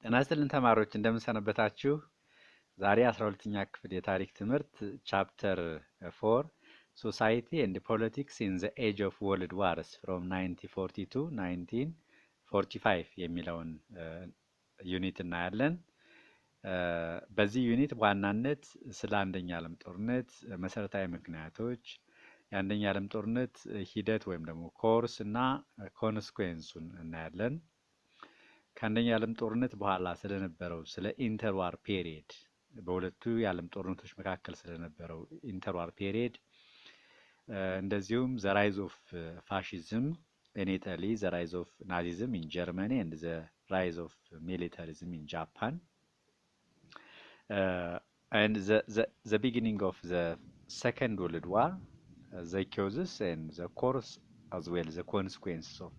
ጤና ይስጥልን ተማሪዎች እንደምን ሰነበታችሁ? ዛሬ 12ኛ ክፍል የታሪክ ትምህርት ቻፕተር 4 ሶሳይቲ ኤንድ ፖለቲክስ ኢን ዘ ኤጅ ኦፍ ወርልድ ዋርስ ፍሮም 1942 ቱ 1945 የሚለውን ዩኒት እናያለን። በዚህ ዩኒት በዋናነት ስለ አንደኛ ዓለም ጦርነት መሰረታዊ ምክንያቶች፣ የአንደኛ ዓለም ጦርነት ሂደት ወይም ደግሞ ኮርስ እና ኮንስኩዌንሱን እናያለን። ከአንደኛ ዓለም ጦርነት በኋላ ስለነበረው ስለ ኢንተርዋር ፔሪየድ በሁለቱ የዓለም ጦርነቶች መካከል ስለነበረው ኢንተርዋር ፔሪየድ እንደዚሁም ዘ ራይዝ ኦፍ ፋሺዝም ኢን ኢታሊ፣ ዘ ራይዝ ኦፍ ናዚዝም ኢን ጀርመኒ ኤንድ ዘ ራይዝ ኦፍ ሚሊታሪዝም ኢን ጃፓን ኤንድ ዘ ቢጊኒንግ ኦፍ ዘ ሰከንድ ወርልድ ዋር ዘ ኮዝስ ኤንድ ዘ ኮርስ as well the consequences of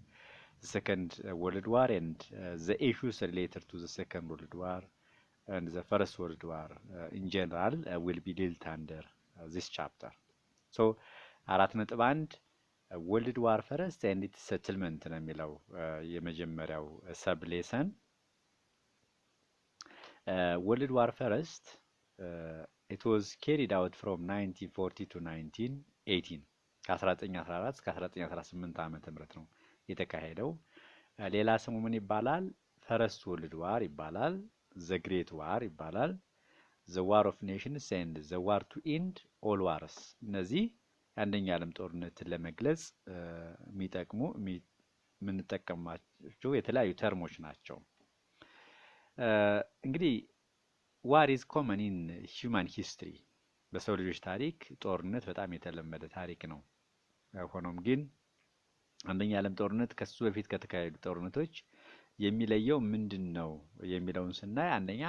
the Second World War and the issues related to the Second World War and the First World War in general will be dealt under this chapter. So 4.1 World War First and its settlement ነው የሚለው የመጀመሪያው ሰብ ሌሰን። World War First it was carried out from 1940 to 1918 ከ1914 እስከ 1918 ዓመተ ምህረት ነው የተካሄደው። ሌላ ስሙ ምን ይባላል? ፈረስት ወርልድ ዋር ይባላል። ዘ ግሬት ዋር ይባላል። ዘ ዋር ኦፍ ኔሽንስ ኤንድ ዘ ዋር ቱ ኢንድ ኦል ዋርስ። እነዚህ የአንደኛ ዓለም ጦርነትን ለመግለጽ የሚጠቅሙ የምንጠቀማቸው የተለያዩ ተርሞች ናቸው። እንግዲህ ዋር ኢዝ ኮመን ኢን ሂውማን ሂስትሪ፣ በሰው ልጆች ታሪክ ጦርነት በጣም የተለመደ ታሪክ ነው። ሆኖም ግን አንደኛ ዓለም ጦርነት ከሱ በፊት ከተካሄዱ ጦርነቶች የሚለየው ምንድን ነው የሚለውን ስናይ አንደኛ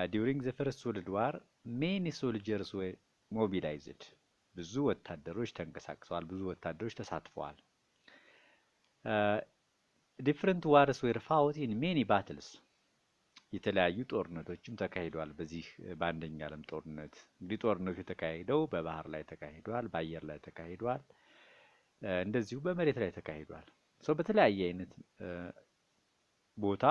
ዲዩሪንግ ዘ ፈርስት ወርልድ ዋር ሜኒ ሶልጀርስ ዌር ሞቢላይዝድ፣ ብዙ ወታደሮች ተንቀሳቅሰዋል፣ ብዙ ወታደሮች ተሳትፈዋል። ዲፍረንት ዋርስ ዌር ፋውት ኢን ሜኒ ባትልስ፣ የተለያዩ ጦርነቶችም ተካሂደዋል። በዚህ በአንደኛ ዓለም ጦርነት እንግዲህ ጦርነቱ የተካሄደው በባህር ላይ ተካሂዷል፣ በአየር ላይ ተካሂዷል፣ እንደዚሁ በመሬት ላይ ተካሂዷል። ሰው በተለያየ አይነት ቦታ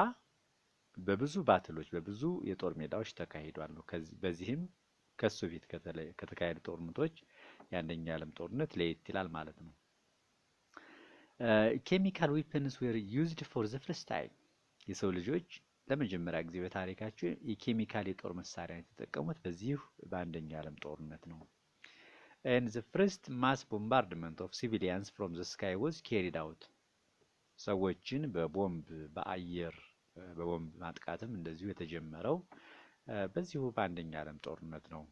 በብዙ ባትሎች በብዙ የጦር ሜዳዎች ተካሂዷል ነው። በዚህም ከሱ ፊት ከተካሄዱ ጦርነቶች የአንደኛ ዓለም ጦርነት ለየት ይላል ማለት ነው። ኬሚካል ዌፐንስ ዌር ዩዝድ ፎር ዘ ፈርስት ታይም፣ የሰው ልጆች ለመጀመሪያ ጊዜ በታሪካቸው የኬሚካል የጦር መሳሪያ የተጠቀሙት በዚሁ በአንደኛ ዓለም ጦርነት ነው። and the first mass bombardment of civilians from the sky was carried out፣ ሰዎችን በቦምብ በአየር በቦምብ ማጥቃትም እንደዚሁ የተጀመረው በዚሁ በአንደኛ ዓለም ጦርነት ነው።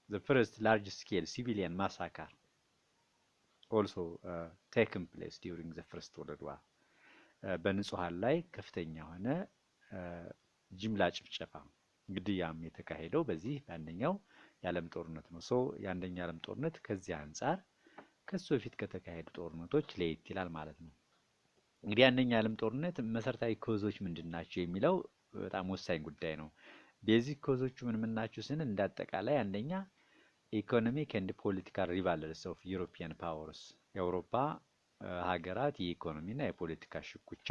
the first large scale civilian massacre also taken place during the first world war፣ በንጹሃን ላይ ከፍተኛ ሆነ ጅምላ ጭፍጨፋ ግድያም የተካሄደው በዚህ በአንደኛው የዓለም ጦርነት ነው። የአንደኛ ዓለም ጦርነት ከዚህ አንጻር ከሱ በፊት ከተካሄዱ ጦርነቶች ለየት ይላል ማለት ነው። እንግዲህ የአንደኛ ዓለም ጦርነት መሰረታዊ ኮዞች ምንድን ናቸው የሚለው በጣም ወሳኝ ጉዳይ ነው። ቤዚክ ኮዞቹ ምን ናቸው ስንል እንዳጠቃላይ አንደኛ ኢኮኖሚክ ኤንድ ፖለቲካል ሪቫልሪስ ኦፍ ዩሮፒያን ፓወርስ፣ የአውሮፓ ሀገራት የኢኮኖሚና የፖለቲካ ሽኩቻ፣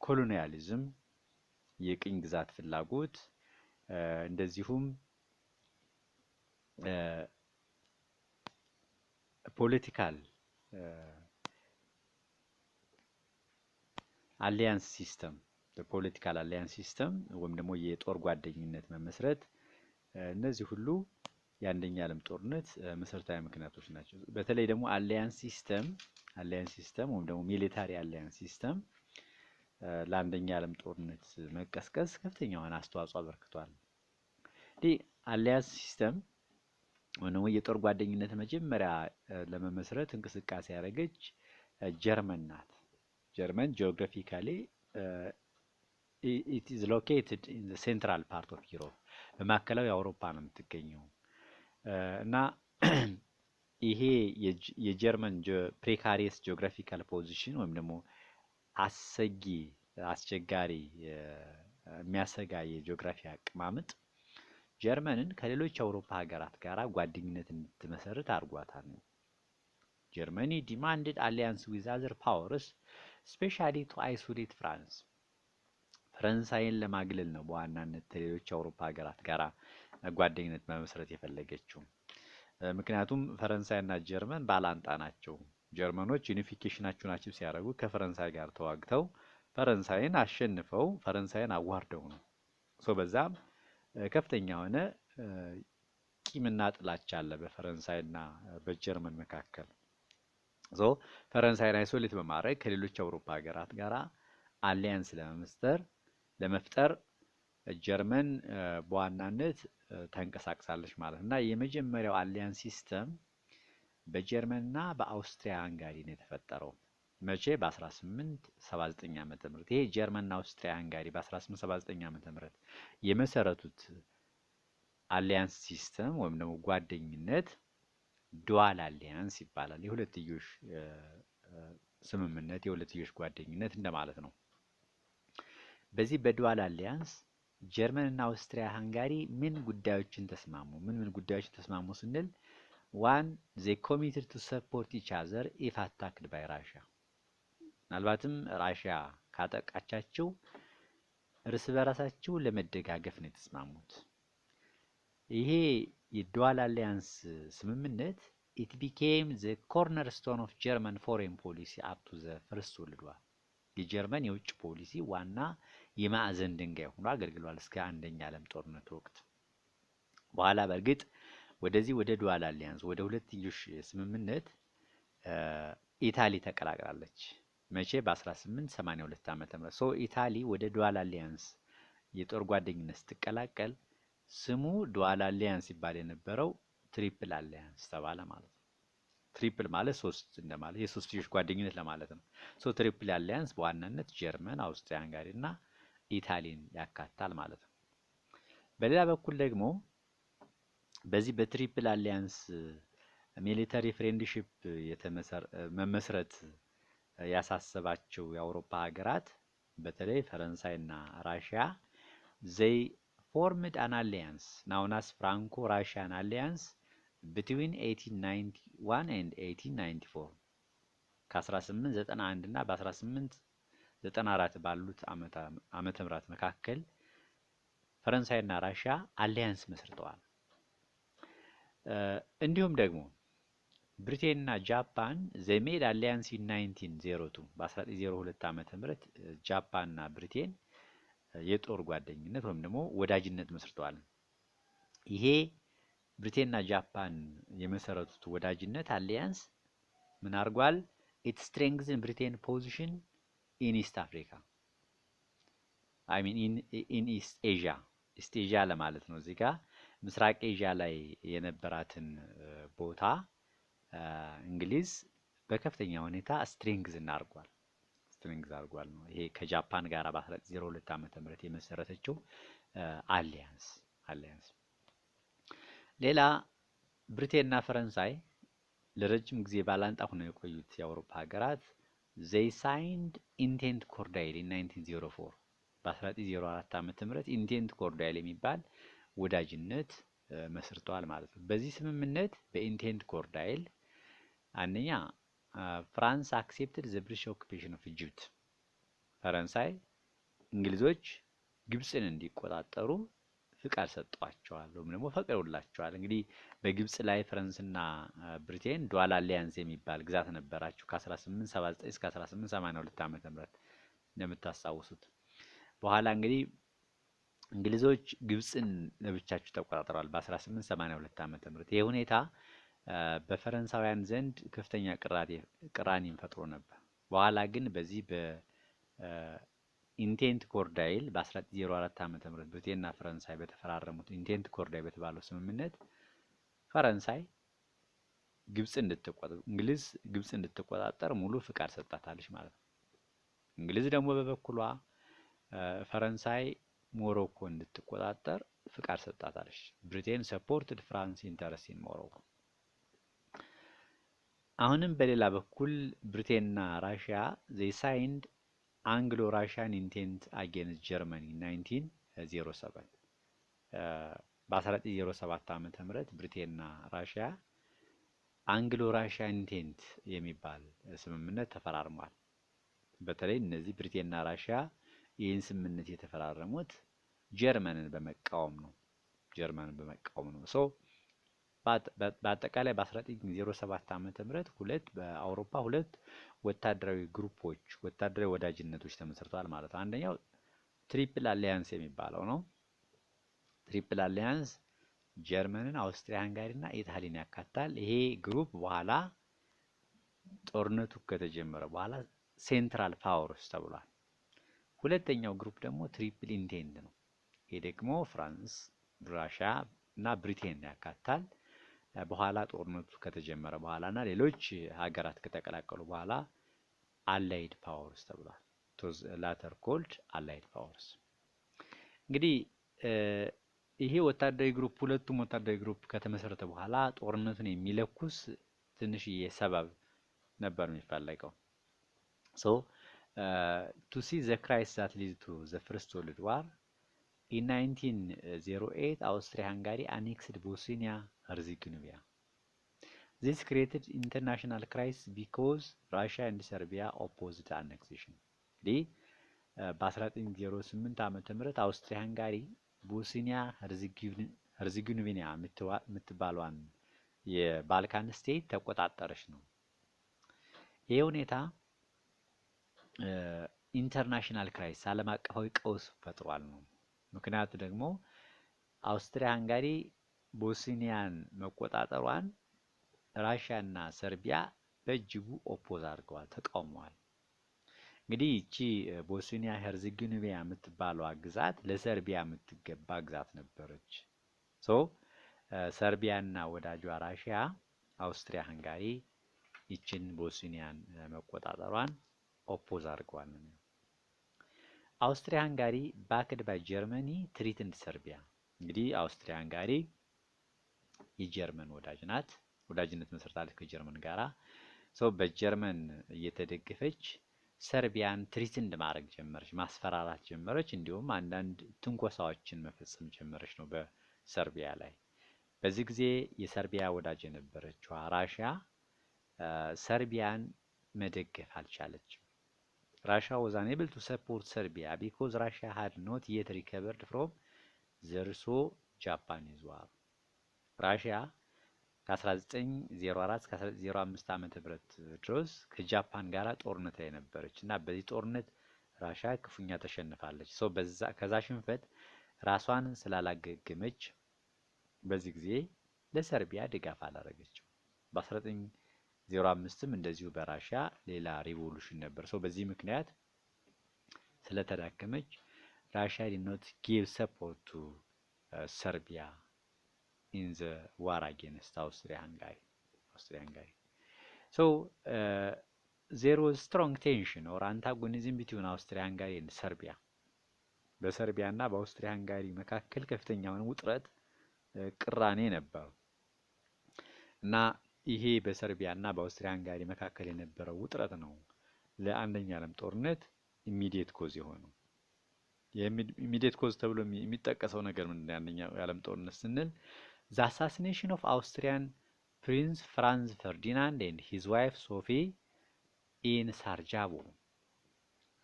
ኮሎኒያሊዝም የቅኝ ግዛት ፍላጎት፣ እንደዚሁም ፖለቲካል አሊያንስ ሲስተም፣ በፖለቲካል አሊያንስ ሲስተም ወይም ደግሞ የጦር ጓደኝነት መመስረት፣ እነዚህ ሁሉ የአንደኛ ዓለም ጦርነት መሰረታዊ ምክንያቶች ናቸው። በተለይ ደግሞ አሊያንስ ሲስተም ወይም ደግሞ ሚሊታሪ አሊያንስ ሲስተም ለአንደኛ ዓለም ጦርነት መቀስቀስ ከፍተኛውን አስተዋጽኦ አበርክቷል። እንግዲህ አሊያንስ ሲስተም ወይም የጦር ጓደኝነት መጀመሪያ ለመመስረት እንቅስቃሴ ያደረገች ጀርመን ናት። ጀርመን ጂኦግራፊካሊ it is located in the central part of Europe፣ በማዕከላዊ አውሮፓ ነው የምትገኘው እና ይሄ የጀርመን ፕሬካሪየስ ጂኦግራፊካል ፖዚሽን ወይም ደግሞ አስቸጋሪ የሚያሰጋ የጂኦግራፊ አቀማመጥ ጀርመንን ከሌሎች የአውሮፓ ሀገራት ጋር ጓደኝነት እንድትመሰርት አድርጓታል። ጀርመኒ demanded alliance with other powers especially to isolate France፣ ፈረንሳይን ለማግለል ነው በዋናነት ሌሎች የአውሮፓ ሀገራት ጋራ ጓደኝነት መመስረት የፈለገችው። ምክንያቱም ፈረንሳይና ጀርመን ባላንጣ ናቸው። ጀርመኖች ዩኒፊኬሽናቸውን አቺቭ ሲያደርጉ ከፈረንሳይ ጋር ተዋግተው ፈረንሳይን አሸንፈው ፈረንሳይን አዋርደው ነው። በዛም ከፍተኛ የሆነ ቂምና ጥላቻ አለ በፈረንሳይና በጀርመን መካከል። ፈረንሳይን አይሶሌት በማድረግ ከሌሎች የአውሮፓ ሀገራት ጋራ አሊያንስ ለመፍጠር ጀርመን በዋናነት ተንቀሳቅሳለች ማለት እና የመጀመሪያው አሊያንስ ሲስተም በጀርመንና በአውስትሪያ ሃንጋሪ ነው የተፈጠረው። መቼ? በ1879 ዓመተ ምህረት። ይሄ ጀርመንና አውስትሪያ ሃንጋሪ በ1879 ዓመተ ምህረት የመሰረቱት አሊያንስ ሲስተም ወይም ደግሞ ጓደኝነት ዱዋል አሊያንስ ይባላል። የሁለትዮሽ ስምምነት፣ የሁለትዮሽ ጓደኝነት እንደማለት ነው። በዚህ በዱዋል አሊያንስ ጀርመንና አውስትሪያ ሃንጋሪ ምን ጉዳዮችን ተስማሙ? ምን ጉዳዮችን ተስማሙ ስንል ዋን they committed to support each other if attacked by Russia። ምናልባትም ራሽያ ካጠቃቻቸው እርስ በራሳቸው ለመደጋገፍ ነው የተስማሙት። ይሄ የዱዋል አሊያንስ ስምምነት it became the cornerstone of German foreign policy up to the first World War። የጀርመን የውጭ ፖሊሲ ዋና የማዕዘን ድንጋይ ሆኖ አገልግሏል እስከ አንደኛ ዓለም ጦርነት ወቅት። በኋላ በእርግጥ ወደዚህ ወደ ዱዋል አሊያንስ ወደ ሁለትዮሽ ስምምነት ኢታሊ ተቀላቅላለች። መቼ? በ1882 ዓመተ ምህረት። ኢታሊ ወደ ዱዋል አሊያንስ የጦር ጓደኝነት ስትቀላቀል ስሙ ዱዋል አሊያንስ ይባል የነበረው ትሪፕል አሊያንስ ተባለ ማለት ነው። ትሪፕል ማለት ሶስት እንደማለት የሶስትዮሽ ጓደኝነት ለማለት ነው። ትሪፕል አሊያንስ በዋናነት ጀርመን፣ አውስትሪያ ሃንጋሪ እና ኢታሊን ያካታል ማለት ነው። በሌላ በኩል ደግሞ በዚህ በትሪፕል አሊያንስ ሚሊተሪ ፍሬንድሺፕ መመስረት ያሳሰባቸው የአውሮፓ ሀገራት በተለይ ፈረንሳይና ራሽያ they formed an alliance known as Franco-Russian Alliance between 1891 and 1894 ከ1891 እና በ1894 ባሉት ዓመተ ምህረት መካከል ፈረንሳይና ራሽያ አሊያንስ መስርተዋል። እንዲሁም ደግሞ ብሪቴንና ጃፓን they made alliance in 1902 በ1902 ዓመተ ምህረት ጃፓንና ብሪቴን የጦር ጓደኝነት ወይም ደግሞ ወዳጅነት መስርተዋል። ይሄ ብሪቴንና ጃፓን የመሰረቱት ወዳጅነት አሊያንስ ምን አድርጓል? it strengthened Britain position in East Africa I mean in East Asia ኢስት ኤዥያ ለማለት ነው። እዚህ ጋር ምስራቅ ኤዥያ ላይ የነበራትን ቦታ እንግሊዝ በከፍተኛ ሁኔታ ስትሬንግዝ አድርጓል ነው። ይሄ ከጃፓን ጋር በ1902 ዓመተ ምህረት የመሰረተችው አሊያንስ። ሌላ ብሪቴንና ፈረንሳይ ለረጅም ጊዜ ባላንጣ ሆነው የቆዩት የአውሮፓ ሀገራት they signed ኢንቴንት ኮርዳይል in 1904 በ1904 ዓመተ ምህረት ኢንቴንት ኮርዳይል የሚባል ወዳጅነት መስርተዋል ማለት ነው። በዚህ ስምምነት በኢንቴንት ኮርዳይል አንደኛ ፍራንስ አክሴፕትድ ዘ ብሪቲሽ ኦኩፔሽን ኦፍ ኢጂፕት፣ ፈረንሳይ እንግሊዞች ግብፅን እንዲቆጣጠሩ ፍቃድ ሰጧቸዋል ወይም ደግሞ ፈቅደውላቸዋል። እንግዲህ በግብፅ ላይ ፈረንስና ብሪቴን ዱዋል አሊያንስ የሚባል ግዛት ነበራቸው ከ1879 እስከ 1882 ዓመተ ምህረት እንደምታስታውሱት። በኋላ እንግዲህ እንግሊዞች ግብፅን ለብቻቸው ተቆጣጥረዋል በ1882 ዓመተ ምህረት። ይህ ሁኔታ በፈረንሳውያን ዘንድ ከፍተኛ ቅራኔን ፈጥሮ ነበር። በኋላ ግን በዚህ በኢንቴንት ኮርዳይል በ1904 ዓመተ ምህረት ብሪቴንና ፈረንሳይ በተፈራረሙት ኢንቴንት ኮርዳይል በተባለው ስምምነት ፈረንሳይ እንግሊዝ ግብፅ እንድትቆጣጠር ሙሉ ፍቃድ ሰጣታለች ማለት ነው። እንግሊዝ ደግሞ በበኩሏ ፈረንሳይ ሞሮኮ እንድትቆጣጠር ፍቃድ ሰጣታለች። ብሪቴን ሰፖርትድ ፍራንስ ኢንተረስት ኢን ሞሮኮ። አሁንም በሌላ በኩል ብሪቴንና ራሽያ they signed Anglo-Russian intent against Germany in 1907 በ1907 ዓመተ ምህረት ብሪቴንና ራሽያ አንግሎ ራሽያ ኢንቴንት የሚባል ስምምነት ተፈራርሟል። በተለይ እነዚህ ብሪቴንና ራሽያ ይህን ስምምነት የተፈራረሙት ጀርመንን በመቃወም ነው። ሶ በአጠቃላይ በ1907 ዓመተ ምህረት በአውሮፓ ሁለት ወታደራዊ ግሩፖች ወታደራዊ ወዳጅነቶች ተመስርተዋል ማለት ነው። አንደኛው ትሪፕል አሊያንስ የሚባለው ነው። ትሪፕል አሊያንስ ጀርመንን፣ አውስትሪያ ሃንጋሪ እና ኢታሊን ያካትታል። ይሄ ግሩፕ በኋላ ጦርነቱ ከተጀመረ በኋላ ሴንትራል ፓወርስ ተብሏል። ሁለተኛው ግሩፕ ደግሞ ትሪፕል ኢንቴንድ ነው። ይሄ ደግሞ ፍራንስ፣ ራሽያ እና ብሪቴን ያካትታል። በኋላ ጦርነቱ ከተጀመረ በኋላ እና ሌሎች ሀገራት ከተቀላቀሉ በኋላ አላይድ ፓወርስ ተብሏል። ላተር ኮልድ አላይድ ፓወርስ። እንግዲህ ይሄ ወታደራዊ ግሩፕ ሁለቱም ወታደራዊ ግሩፕ ከተመሰረተ በኋላ ጦርነቱን የሚለኩስ ትንሽዬ ሰበብ ነበር የሚፈለገው። ሶ ቱ ሲ ዘ ክራይሲስ ዛት ሊድ ቱ ዘ ፈርስት ወርልድ ዋር in 1908 Austria-Hungary annexed Bosnia-Herzegovina. This created international crisis because Russia and Serbia opposed annexation. በ1908 ዓመተ ምህረት አውስትሪያ ሃንጋሪ ቦስኒያ ሄርዜጎቪና የምትባሏን የባልካን ስቴት ተቆጣጠረች ነው። ይህ ሁኔታ ኢንተርናሽናል ክራይሲስ ዓለም አቀፋዊ ቀውስ ፈጥሯል ነው። ምክንያቱ ደግሞ አውስትሪያ ሃንጋሪ ቦስኒያን መቆጣጠሯን ራሽያ እና ሰርቢያ በእጅጉ ኦፖዝ አድርገዋል፣ ተቃውመዋል። እንግዲህ ይቺ ቦስኒያ ሄርዜጎቪና የምትባለዋ ግዛት ለሰርቢያ የምትገባ ግዛት ነበረች። ሶ ሰርቢያ እና ወዳጇ ራሽያ አውስትሪያ ሃንጋሪ ይችን ቦስኒያን መቆጣጠሯን ኦፖዝ አድርገዋል። አውስትሪያ ሃንጋሪ ባክድ ባይ ጀርመኒ ትሪትንድ ሰርቢያ። እንግዲህ አውስትሪያ ሃንጋሪ የጀርመን ወዳጅ ናት። ወዳጅነት መስርታለች ከጀርመን ጋራ። በጀርመን እየተደገፈች ሰርቢያን ትሪትንድ ማድረግ ጀመረች፣ ማስፈራራት ጀመረች። እንዲሁም አንዳንድ ትንኮሳዎችን መፈጸም ጀመረች ነው በሰርቢያ ላይ። በዚህ ጊዜ የሰርቢያ ወዳጅ የነበረችው ራሽያ ሰርቢያን መደገፍ አልቻለችም። Russia was unable to support Serbia because Russia had not yet recovered from the Russo-Japanese War. ራሽያ ከ1904 እስከ 1905 ዓመተ ምህረት ድረስ ከጃፓን ጋር ጦርነት ላይ ነበረች እና በዚህ ጦርነት ራሽያ ክፉኛ ተሸንፋለች። ከዛ ሽንፈት ራሷን ስላላገገመች በዚህ ጊዜ ለሰርቢያ ድጋፍ አላደረገችም። በ1905ም እንደዚሁ በራሽያ ሌላ ሪቮሉሽን ነበር። በዚህ ምክንያት ስለተዳከመች ራሽያ did not give support to Serbia in the war against Austria-Hungary. There was strong tension or antagonism between Austria-Hungary and Serbia. በሰርቢያ እና በአውስትሪያ ሃንጋሪ መካከል ከፍተኛ የሆነ ውጥረት ቅራኔ ነበር እና ይሄ በሰርቢያ እና በአውስትሪያ ሃንጋሪ መካከል የነበረው ውጥረት ነው ለአንደኛ ዓለም ጦርነት ኢሚዲየት ኮዝ የሆነው። የኢሚዲየት ኮዝ ተብሎ የሚጠቀሰው ነገር ምንድነው? አንደኛው የዓለም ጦርነት ስንል the assassination of Austrian Prince Franz Ferdinand and his wife Sophie in Sarajevo.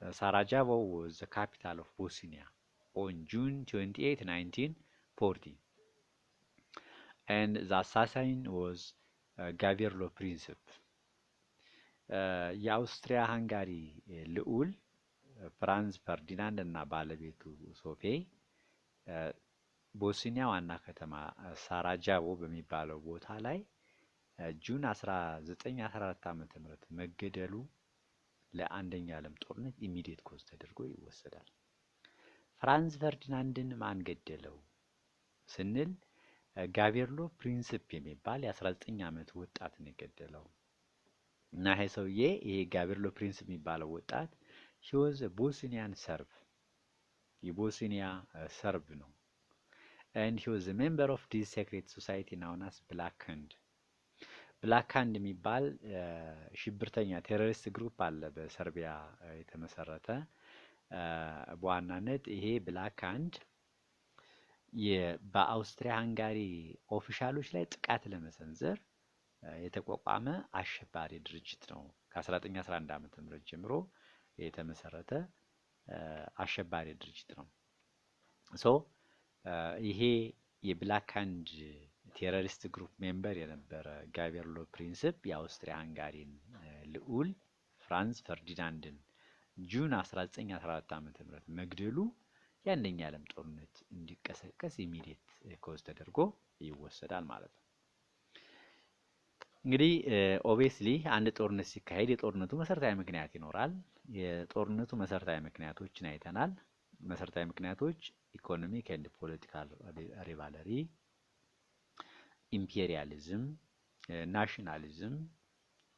Sarajevo was the capital of Bosnia on June 28, 1940. And the assassin was ጋቬርሎ ፕሪንስፕ። የአውስትሪያ ሃንጋሪ ልዑል ፍራንዝ ፈርዲናንድ እና ባለቤቱ ሶፌ ቦስኒያ ዋና ከተማ ሳራጃቮ በሚባለው ቦታ ላይ ጁን 1914 ዓመተ ምህረት መገደሉ ለአንደኛ ዓለም ጦርነት ኢሚዲየት ኮዝ ተደርጎ ይወሰዳል። ፍራንዝ ፈርዲናንድን ማን ገደለው ስንል ጋቬርሎ ፕሪንስፕ የሚባል የ19 ዓመት ወጣት ነው የገደለው እና ይሄ ሰውዬ ጋቬርሎ ፕሪንስፕ የሚባለው ወጣት he was a Bosnian Serb የቦስኒያ ሰርብ ነው and he was a member of this secret society known as Black Hand. Black Hand የሚባል ሽብርተኛ ቴሮሪስት ግሩፕ አለ በሰርቢያ የተመሰረተ። በዋናነት ይሄ ብላክ ሃንድ በአውስትሪያ ሃንጋሪ ኦፊሻሎች ላይ ጥቃት ለመሰንዘር የተቋቋመ አሸባሪ ድርጅት ነው። ከ1911 ዓ.ም ጀምሮ የተመሰረተ አሸባሪ ድርጅት ነው። ሶ ይሄ የብላክ ሃንድ ቴሮሪስት ግሩፕ ሜምበር የነበረ ጋቬርሎ ፕሪንስፕ የአውስትሪያ ሃንጋሪን ልዑል ፍራንስ ፈርዲናንድን ጁን 1914 ዓ.ም መግደሉ የአንደኛ ዓለም ጦርነት እንዲቀሰቀስ ኢሚዲየት ኮዝ ተደርጎ ይወሰዳል ማለት ነው። እንግዲህ ኦብቪየስሊ አንድ ጦርነት ሲካሄድ የጦርነቱ መሰረታዊ ምክንያት ይኖራል። የጦርነቱ መሰረታዊ ምክንያቶችን አይተናል። መሰረታዊ ምክንያቶች ኢኮኖሚክ ኤንድ ፖለቲካል ሪቫለሪ፣ ኢምፔሪያሊዝም፣ ናሽናሊዝም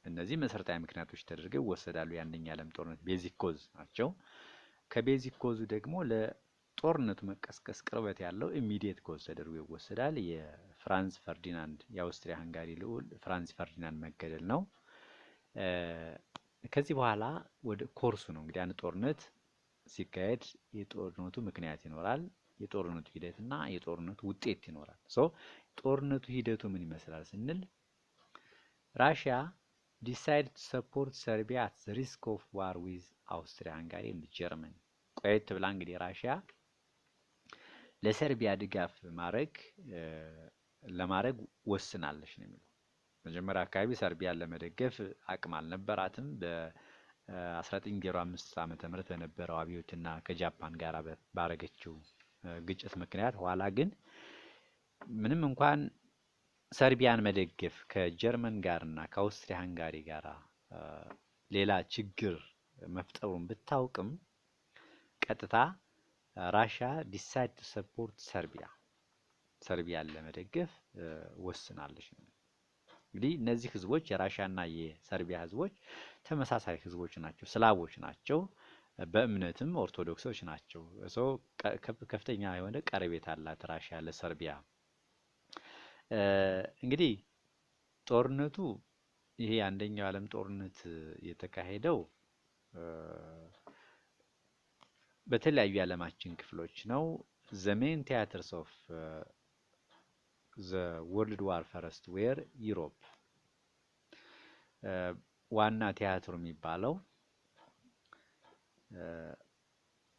እነዚህ መሰረታዊ ምክንያቶች ተደርገው ይወሰዳሉ። የአንደኛ ዓለም ጦርነት ቤዚክ ኮዝ ናቸው። ከቤዚክ ኮዙ ደግሞ ለጦርነቱ መቀስቀስ ቅርበት ያለው ኢሚዲየት ኮዝ ተደርጎ ይወሰዳል። የፍራንስ ፈርዲናንድ የአውስትሪያ ሃንጋሪ ልዑል ፍራንስ ፈርዲናንድ መገደል ነው። ከዚህ በኋላ ወደ ኮርሱ ነው እንግዲህ አንድ ጦርነት ሲካሄድ የጦርነቱ ምክንያት ይኖራል፣ የጦርነቱ ሂደትና የጦርነቱ ውጤት ይኖራል። ጦርነቱ ሂደቱ ምን ይመስላል ስንል ራሽያ decided to support Serbia at the risk of war with Austria Hungary and Germany። ቆየት ብላ እንግዲህ ራሽያ ለሰርቢያ ድጋፍ ለማድረግ ወስናለች ነው የሚለው። መጀመሪያ አካባቢ ሰርቢያን ለመደገፍ አቅም አልነበራትም። በ1905 ዓመተ ምህረት በነበረው አብዮትና ከጃፓን ጋር ባረገችው ግጭት ምክንያት ኋላ ግን ምንም እንኳን ሰርቢያን መደገፍ ከጀርመን ጋርና ከአውስትሪያ ሃንጋሪ ጋር ሌላ ችግር መፍጠሩን ብታውቅም ቀጥታ ራሽያ ዲሳይድ ቱ ሰፖርት ሰርቢያን ለመደገፍ ወስናለች ነው። እንግዲህ እነዚህ ህዝቦች የራሽያና የሰርቢያ ህዝቦች ተመሳሳይ ህዝቦች ናቸው፣ ስላቮች ናቸው፣ በእምነትም ኦርቶዶክሶች ናቸው። ከፍተኛ የሆነ ቀረቤታ አላት ራሽያ ለሰርቢያ። እንግዲህ ጦርነቱ ይሄ አንደኛው ዓለም ጦርነት የተካሄደው በተለያዩ የዓለማችን ክፍሎች ነው። the main theaters of the world war first were Europe። ዋና ቲያትሩ የሚባለው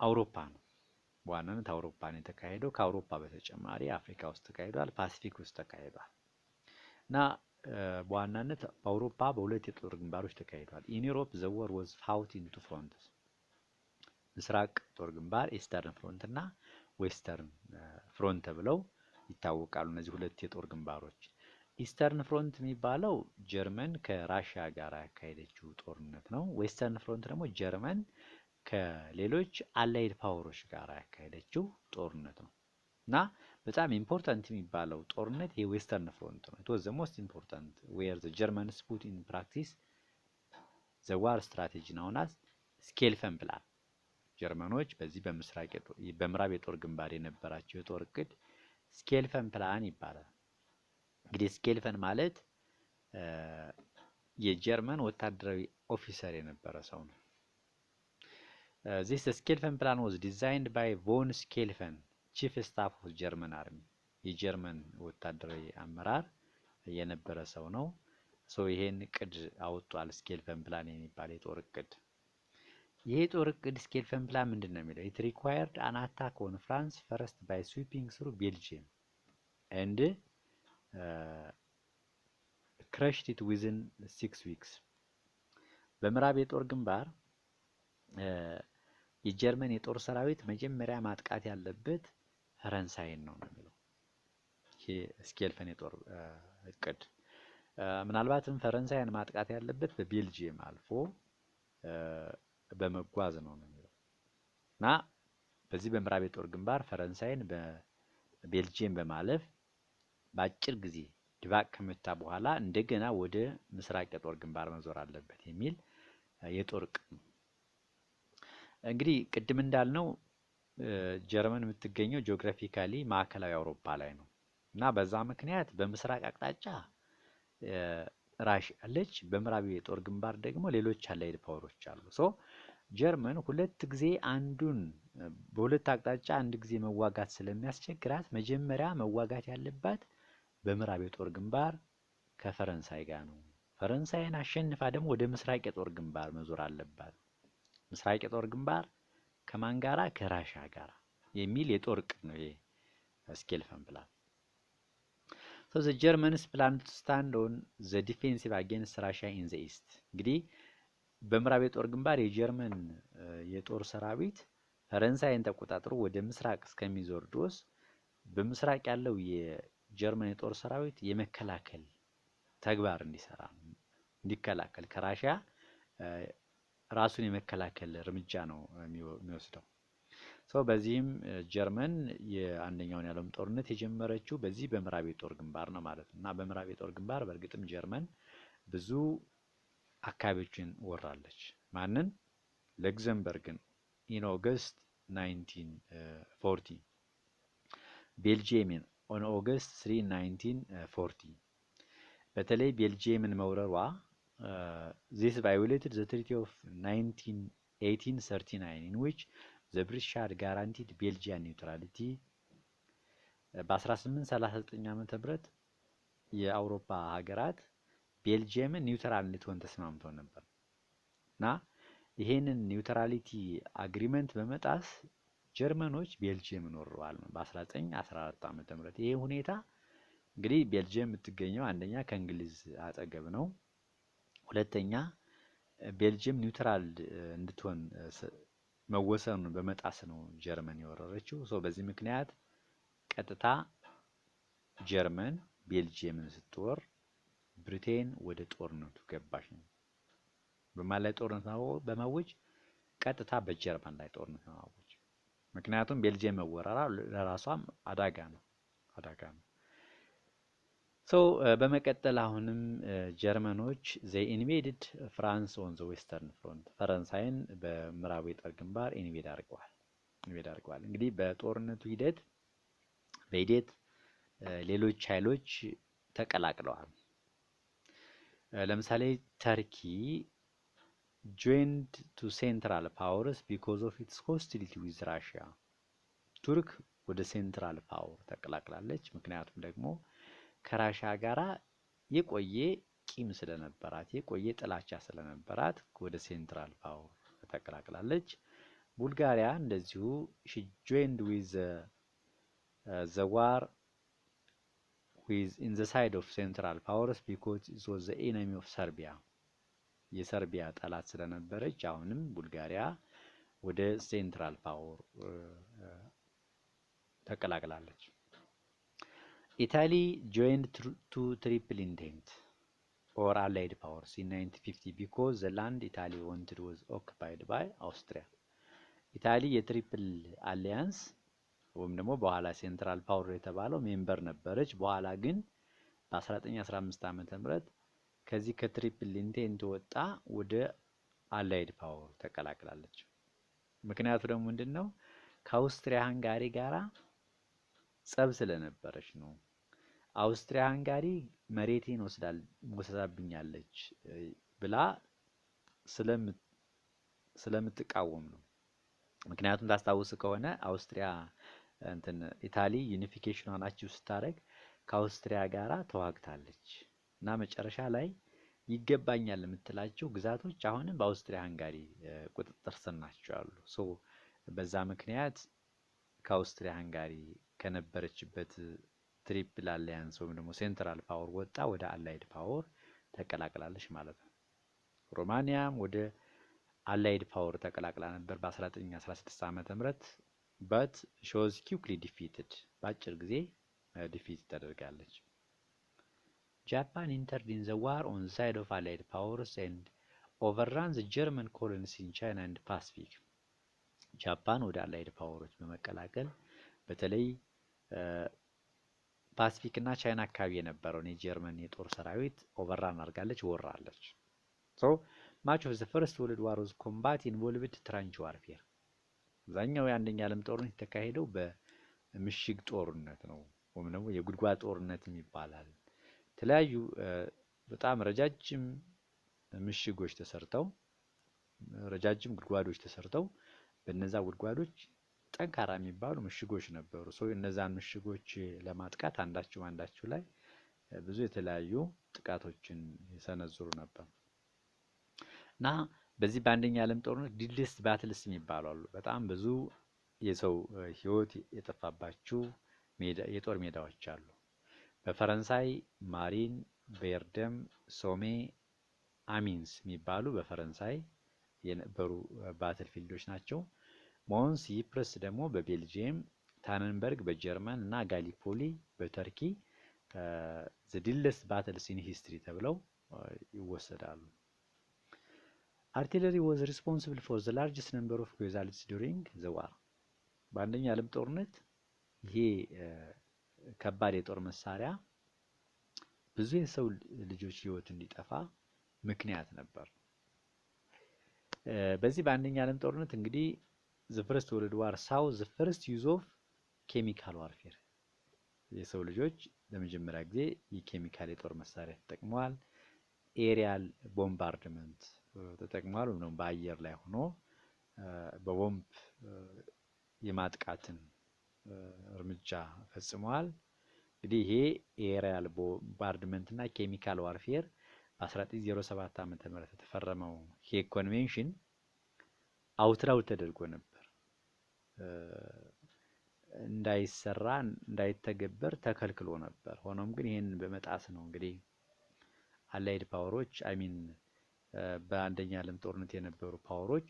አውሮፓ ነው። በዋናነት አውሮፓ ነው የተካሄደው። ከአውሮፓ በተጨማሪ አፍሪካ ውስጥ ተካሂዷል፣ ፓሲፊክ ውስጥ ተካሂዷል እና በዋናነት በአውሮፓ በሁለት የጦር ግንባሮች ተካሂዷል። ኢን ዩሮፕ ዘ ዋር ዋዝ ፋውት ኢን ቱ ፍሮንትስ። ምስራቅ ጦር ግንባር ኢስተርን ፍሮንት እና ዌስተርን ፍሮንት ተብለው ይታወቃሉ እነዚህ ሁለት የጦር ግንባሮች። ኢስተርን ፍሮንት የሚባለው ጀርመን ከራሽያ ጋር ያካሄደችው ጦርነት ነው። ዌስተርን ፍሮንት ደግሞ ጀርመን ከሌሎች አላይድ ፓወሮች ጋር ያካሄደችው ጦርነት ነው እና በጣም ኢምፖርታንት የሚባለው ጦርነት የዌስተርን ፍሮንት ነው። it was the most important where the Germans put in practice the war strategy known as ስኬልፈን ፕላን። ጀርመኖች በዚህ በምዕራብ የጦር ግንባር የነበራቸው የጦር እቅድ ስኬልፈን ፕላን ይባላል። እንግዲህ ስኬልፈን ማለት የጀርመን ወታደራዊ ኦፊሰር የነበረ ሰው ነው። this ስኬልፈን ፕላን was designed by von ስኬልፈን ቺፍ ስታፍ ኦፍ ጀርመን አርሚ፣ የጀርመን ወታደራዊ አመራር የነበረ ሰው ነው። ይሄን እቅድ አወጧል። ስኬልፈን ፕላን የሚባል የጦር እቅድ። ይሄ የጦር እቅድ ስኬልፈን ፕላን ምንድን ነው የሚለው? it required an attack on France first by sweeping through Belgium and crushed it within 6 weeks። በምዕራብ የጦር ግንባር የጀርመን የጦር ሰራዊት መጀመሪያ ማጥቃት ያለበት ፈረንሳይን ነው የሚለው ይሄ ስኬልፈን የጦር እቅድ። ምናልባትም ፈረንሳይን ማጥቃት ያለበት በቤልጂየም አልፎ በመጓዝ ነው የሚለው እና በዚህ በምዕራብ የጦር ግንባር ፈረንሳይን በቤልጂየም በማለፍ በአጭር ጊዜ ድባቅ ከመታ በኋላ እንደገና ወደ ምስራቅ የጦር ግንባር መዞር አለበት የሚል የጦር እቅድ ነው። እንግዲህ ቅድም እንዳልነው ጀርመን የምትገኘው ጂኦግራፊካሊ ማዕከላዊ አውሮፓ ላይ ነው እና በዛ ምክንያት በምስራቅ አቅጣጫ ራሽያ አለች፣ በምዕራብ የጦር ግንባር ደግሞ ሌሎች አላይድ ፓወሮች አሉ። ጀርመን ሁለት ጊዜ በሁለት አቅጣጫ አንድ ጊዜ መዋጋት ስለሚያስቸግራት መጀመሪያ መዋጋት ያለባት በምዕራብ የጦር ግንባር ከፈረንሳይ ጋር ነው። ፈረንሳይን አሸንፋ ደግሞ ወደ ምስራቅ የጦር ግንባር መዞር አለባት። ምስራቅ የጦር ግንባር ከማን ጋራ? ከራሻ ጋራ የሚል የጦር ዕቅድ ነው ይሄ ስኬልፈን ፕላን። So the Germans plan to stand on the defensive against Russia in the east። እንግዲህ በምዕራብ የጦር ግንባር የጀርመን የጦር ሰራዊት ፈረንሳይን ተቆጣጥሮ ወደ ምስራቅ እስከሚዞር ድረስ በምስራቅ ያለው የጀርመን የጦር ሰራዊት የመከላከል ተግባር እንዲሰራ እንዲከላከል ከራሺያ ራሱን የመከላከል እርምጃ ነው የሚወስደው። በዚህም ጀርመን የአንደኛውን የዓለም ጦርነት የጀመረችው በዚህ በምዕራብ የጦር ግንባር ነው ማለት ነው። እና በምዕራብ የጦር ግንባር በእርግጥም ጀርመን ብዙ አካባቢዎችን ወራለች። ማንን? ለግዘምበርግን ኢን ኦገስት 1940፣ ቤልጂየምን ኦን ኦገስት 3 1940። በተለይ ቤልጂየምን መውረሯ this violated the treaty of 1839 in which the British had guaranteed Belgian neutrality። በ1839 ዓመተ ምህረት የአውሮፓ ሀገራት ቤልጂየምን ኒውትራል እንድትሆን ተስማምተው ነበር እና ይሄንን ኒውትራሊቲ አግሪመንት በመጣስ ጀርመኖች ቤልጂየምን ወርረዋል በ1914 ዓመተ ምህረት። ይሄ ሁኔታ እንግዲህ ቤልጂየም የምትገኘው አንደኛ ከእንግሊዝ አጠገብ ነው፣ ሁለተኛ ቤልጂየም ኒውትራል እንድትሆን መወሰኑን በመጣስ ነው ጀርመን የወረረችው። በዚህ ምክንያት ቀጥታ ጀርመን ቤልጂየምን ስትወር ብሪቴን ወደ ጦርነቱ ገባች ነው። በማን ላይ ጦርነት በማወጅ? ቀጥታ በጀርመን ላይ ጦርነት በማወጅ። ምክንያቱም ቤልጂየም መወረራ ለራሷም አደጋ ነው። በመቀጠል አሁንም ጀርመኖች they invaded France on the western front፣ ፈረንሳይን በምዕራብ የጦር ግንባር ኢንቬድ አድርገዋል። እንግዲህ በጦርነቱ ሂደት ሌሎች ኃይሎች ተቀላቅለዋል። ለምሳሌ ተርኪ joined to central powers because of its hostility with Russia። ቱርክ ወደ ሴንትራል ፓወር ተቀላቅላለች። ምክንያቱም ደግሞ ከራሻ ጋራ የቆየ ቂም ስለነበራት የቆየ ጥላቻ ስለነበራት ወደ ሴንትራል ፓወር ተቀላቅላለች። ቡልጋሪያ እንደዚሁ she joined with the war with in the side of central powers because it was the enemy of Serbia። የሰርቢያ ጠላት ስለነበረች አሁንም ቡልጋሪያ ወደ ሴንትራል ፓወር ተቀላቅላለች። ኢታሊ joined to triple entente or allied powers in 1950 because the land Italy wanted was occupied by Austria። ኢታሊ የትሪፕል አሊያንስ ወይም ደግሞ በኋላ ሴንትራል ፓወር የተባለው ሜምበር ነበረች። በኋላ ግን በ1915 ዓመተ ምህረት ከዚህ ከትሪፕል ኢንቴንት ወጣ ወደ አላይድ ፓወር ተቀላቅላለች። ምክንያቱ ደግሞ ምንድነው? ከአውስትሪያ ሃንጋሪ ጋራ ጸብ ስለነበረች ነው። አውስትሪያ ሃንጋሪ መሬቴን ወስዳብኛለች ብላ ስለምትቃወም ነው። ምክንያቱም ታስታውስ ከሆነ አውስትሪያ ኢታሊ ዩኒፊኬሽኗን አቺቭ ስታደርግ ከአውስትሪያ ጋራ ተዋግታለች እና መጨረሻ ላይ ይገባኛል የምትላቸው ግዛቶች አሁንም በአውስትሪያ ሃንጋሪ ቁጥጥር ስር ናቸው ያሉ። በዛ ምክንያት ከአውስትሪያ ሃንጋሪ ከነበረችበት ትሪፕል አሊያንስ ወይም ደግሞ ሴንትራል ፓወር ወጣ ወደ አላይድ ፓወር ተቀላቅላለች ማለት ነው። ሮማኒያም ወደ አላይድ ፓወር ተቀላቅላ ነበር በ1916 ዓመተ ምህረት but she was quickly defeated። በአጭር ጊዜ ዲፊት ተደርጋለች። Japan entered in the war on the side of allied powers and overran the German colonies in China and Pacific። ጃፓን ወደ አላይድ ፓወሮች በመቀላቀል በተለይ ፓሲፊክ እና ቻይና አካባቢ የነበረውን የጀርመን የጦር ሰራዊት ኦቨራን አድርጋለች፣ ወራለች። much of the first world war was combat involved trench warfare። አብዛኛው የአንደኛ ዓለም ጦርነት የተካሄደው በምሽግ ጦርነት ነው ወይም ደግሞ የጉድጓድ ጦርነት ይባላል። የተለያዩ በጣም ረጃጅም ምሽጎች ተሰርተው ረጃጅም ጉድጓዶች ተሰርተው በእነዛ ጉድጓዶች ጠንካራ የሚባሉ ምሽጎች ነበሩ። እነዛን ምሽጎች ለማጥቃት አንዳቸው ላይ ብዙ የተለያዩ ጥቃቶችን ይሰነዝሩ ነበር እና በዚህ በአንደኛ ዓለም ጦርነት ዲድሊስት ባትልስ የሚባሉ አሉ። በጣም ብዙ የሰው ህይወት የጠፋባቸው የጦር ሜዳዎች አሉ። በፈረንሳይ ማሪን፣ ቬርደም፣ ሶሜ፣ አሚንስ የሚባሉ በፈረንሳይ የነበሩ ባትል ፊልዶች ናቸው። ሞንስ ይፕረስ ደግሞ በቤልጂየም፣ ታነንበርግ በጀርመን እና ጋሊፖሊ በተርኪ ዘ ዲድሊስት ባትልስ ኢን ሂስትሪ ተብለው ይወሰዳሉ። አርቲለሪ was responsible for the largest number of casualties during the war። በአንደኛ ዓለም ጦርነት ይሄ ከባድ የጦር መሳሪያ ብዙ የሰው ልጆች ህይወት እንዲጠፋ ምክንያት ነበር። በዚህ በአንደኛ ዓለም ጦርነት እንግዲህ the first world war saw the first use of chemical warfare። የሰው ልጆች ለመጀመሪያ ጊዜ የኬሚካል የጦር መሳሪያ ተጠቅመዋል። ኤሪያል ቦምባርድመንት ተጠቅመዋል። ወይም በአየር ላይ ሆኖ በቦምብ የማጥቃትን እርምጃ ፈጽመዋል። እንግዲህ ይሄ ኤሪያል ቦምባርድመንት እና ኬሚካል ዋርፌር በ1907 ዓ.ም የተፈረመው ሄግ ኮንቬንሽን አውትራውት ተደርጎ ነበር። እንዳይሰራ እንዳይተገበር ተከልክሎ ነበር። ሆኖም ግን ይሄን በመጣስ ነው እንግዲህ አላይድ ፓወሮች በአንደኛ ዓለም ጦርነት የነበሩ ፓወሮች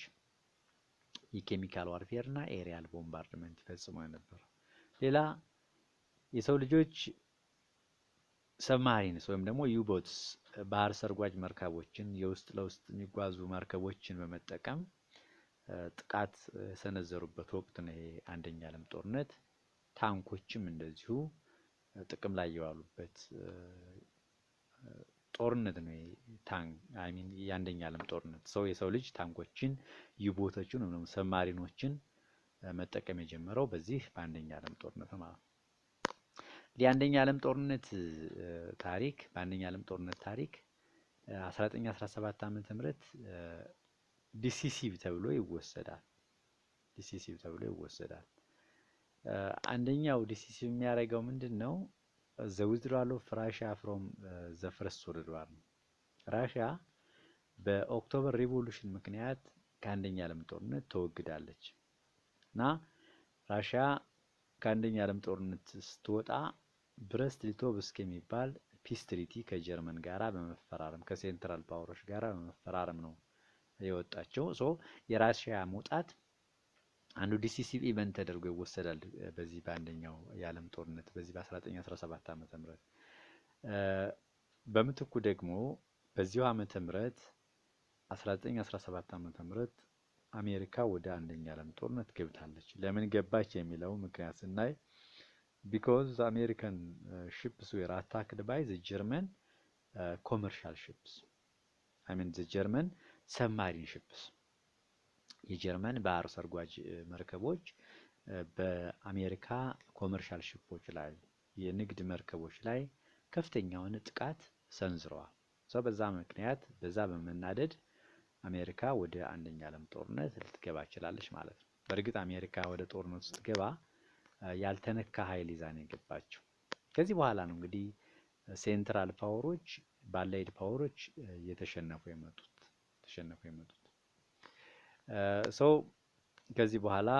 የኬሚካል ዋርፌር እና ኤሪያል ቦምባርድመንት ይፈጽመው ነበር። ሌላ የሰው ልጆች ሰብማሪንስ ወይም ደግሞ ዩቦትስ ባህር ሰርጓጅ መርከቦችን የውስጥ ለውስጥ የሚጓዙ መርከቦችን በመጠቀም ጥቃት የሰነዘሩበት ወቅት ነው ይሄ አንደኛ ዓለም ጦርነት። ታንኮችም እንደዚሁ ጥቅም ላይ የዋሉበት ጦርነት ነው። የአንደኛ ዓለም ጦርነት የሰው ልጅ ታንኮችን፣ ዩቦቶችን ወይም ሰብማሪኖችን መጠቀም የጀመረው በዚህ በአንደኛ ዓለም ጦርነት ነው ማለት ነው። የአንደኛ ዓለም ጦርነት ታሪክ በአንደኛ ዓለም ጦርነት ታሪክ 1917 ዓ.ም ዲሲሲቭ ተብሎ ይወሰዳል። አንደኛው ዲሲሲቭ የሚያደርገው ምንድነው? the withdrawal of Russia from the first world war ነው። ራሽያ በኦክቶበር ሪቮሉሽን ምክንያት ከአንደኛ ዓለም ጦርነት ተወግዳለች እና ራሽያ ከአንደኛ ዓለም ጦርነት ስትወጣ ብረስት ሊቶቭስክ የሚባል ፒስ ትሪቲ ከጀርመን ጋራ በመፈራረም ከሴንትራል ፓወሮች ጋራ በመፈራረም ነው የወጣቸው። የራሽያ መውጣት አንዱ ዲሲሲቭ ኢቨንት ተደርጎ ይወሰዳል በዚህ በአንደኛው የዓለም ጦርነት በዚህ በ1917 ዓመተ ምህረት። በምትኩ ደግሞ በዚሁ ዓመተ ምህረት 1917 ዓመተ ምህረት አሜሪካ ወደ አንደኛ ዓለም ጦርነት ገብታለች። ለምን ገባች የሚለው ምክንያት ስናይ because the American ships were attacked by the German commercial ships. the German submarine ships. የጀርመን ባህር ሰርጓጅ መርከቦች በአሜሪካ ኮመርሻል ሺፖች ላይ የንግድ መርከቦች ላይ ከፍተኛውን ጥቃት ሰንዝረዋል። በዛ ምክንያት በዛ በመናደድ አሜሪካ ወደ አንደኛ ዓለም ጦርነት ልትገባ ችላለች ማለት ነው። በእርግጥ አሜሪካ ወደ ጦርነት ውስጥ ገባ ያልተነካ ኃይል ይዛ ነው የገባችው። ከዚህ በኋላ ነው እንግዲህ ሴንትራል ፓወሮች ባላይድ ፓወሮች እየተሸነፉ የመጡት ከዚህ በኋላ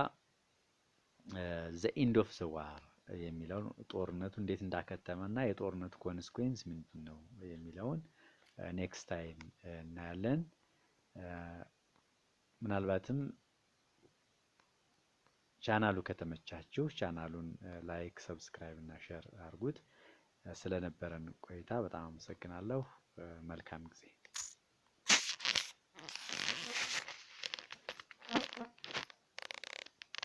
the end of the war የሚለው ጦርነቱ እንዴት እንዳከተመና የጦርነቱ ኮንሲኩዌንስ ምንድነው የሚለውን ኔክስት ታይም እናያለን። ምናልባትም ቻናሉ ከተመቻችሁ ቻናሉን ላይክ፣ ሰብስክራይብ እና ሼር አድርጉት። ስለነበረን ቆይታ በጣም አመሰግናለሁ። መልካም ጊዜ